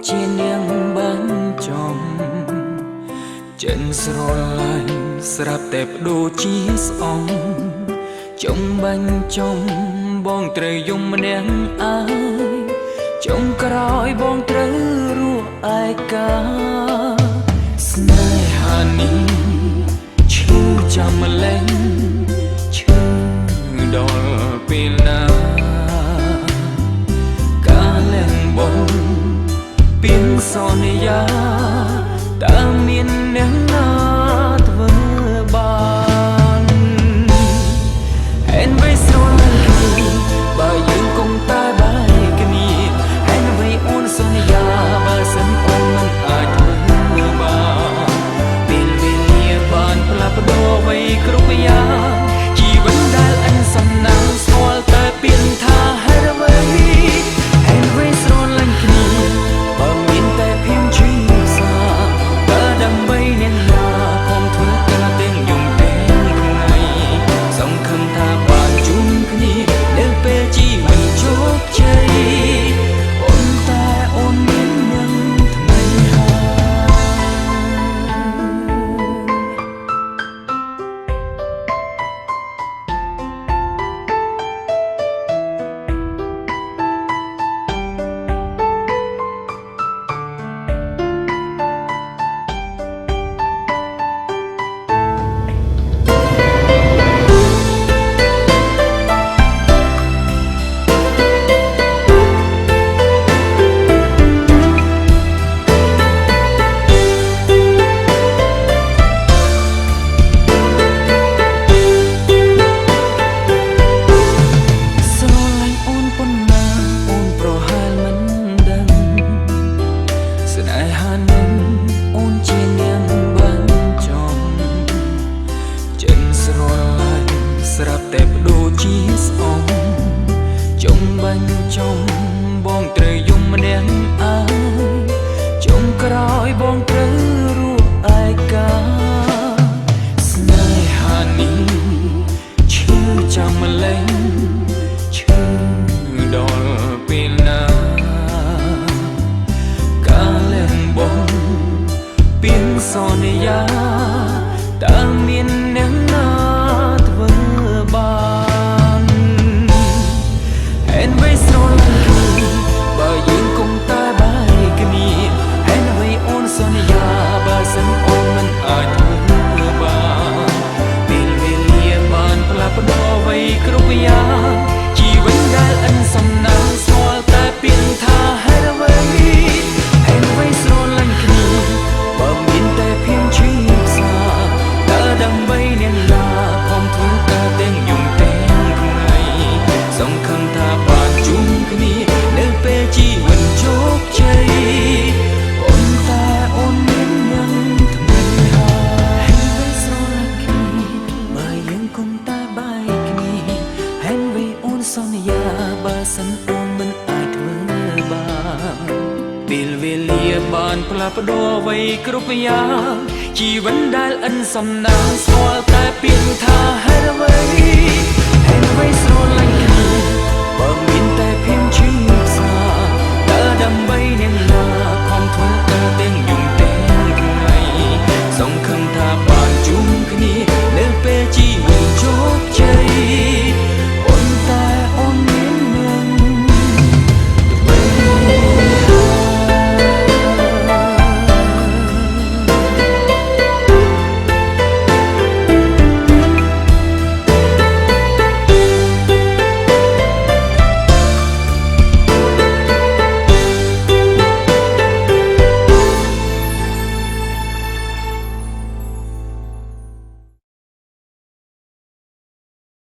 ជានាងបានចំចិនស្រឡាញ់ស្រាប់តែបដូរជាស្អងចុងបាញ់ចំបងត្រូវយំម្នាក់អើយចុងក្រោយបងត្រូវរស់ឯកាស្នេហានេះឈឺចាំម្លេះឈឺដល់ពេលណាកាលលែងបងពីងសន្យាតើមានអ្នកណាធ្វើបានហេតុអ្វីស្រឡាញ់គ្នាបើយើងគង់តែបែកគ្នាហេតុអ្វីអូនសន្យាបើសិនអូនមិនអាចធ្វើបានពេលវេលាបានផ្លាស់ប្ដូរអ្វីគ្រប់យ៉ាងជីវិតដែលអិនសំណាងស្គាល់តែពាក្យថាហេតុអ្វីហេតុអ្វីស្រឡាញ់គ្នាបើមានតែភៀមជីសាតើដើម្បីអ្នកណាខំធ្វើការទាំងយំទាំងថ្ងៃសង្ឃឹមថាបានជួបគ្នានៅពេលជីវិតជោគជ័យអូនតែអូនមាននឹងថ្មីហើយស្រាប់តែបដូរជាស្អងចុងបាញ់ចំបងត្រូវយំម្នាក់អើយចុងក្រោយបងត្រូវរស់ឯកាស្នេហានេះឈឺចាំម្លេះឈឺដល់ពេលណាកាលលែងបងពីងសន្យាតើមានអ្នកណាធ្វើបានហេតុអ្វីស្រឡាញ់គ្នាបើយើងគង់តែបែកគ្នាហេតុអ្វីអូនសន្យាបើសិនអូនមិនអាចធ្វើបានពេលវេលាបានផ្លាស់ប្ដូរអ្វីគ្រប់យ៉ាងជីវិតដែលអិនសំណាងស្គាល់តែពាក្យថាហេតុអ្វីហេតុអ្វីស្រឡាញ់គ្នាបើមានតែភៀមឈឺសាតើដើម្បីអ្នកណាខំធ្វើការទាំងយំទាំងថ្ងៃសង្ឃឹមថាបានជួបគ្នានៅពេលជីវិតជោគជ័យអូនតែអូនមាននឹងថ្មីហើយហេតុអ្វីស្រឡាញ់គ្នាបើយើងគង់តែបែកគ្នាហេតុអ្វីអូនសន្យាបើសិនអូនមិនអាចធ្វើបានពេលវេលាបានផ្លាស់ប្ដូរអ្វីគ្រប់យ៉ាងជីវិតដែលអិនសំណាងស្គាល់តែពាក្យថាហេតុអ្វីហេតុអ្វីស្រឡាញ់គ្នាបើមាន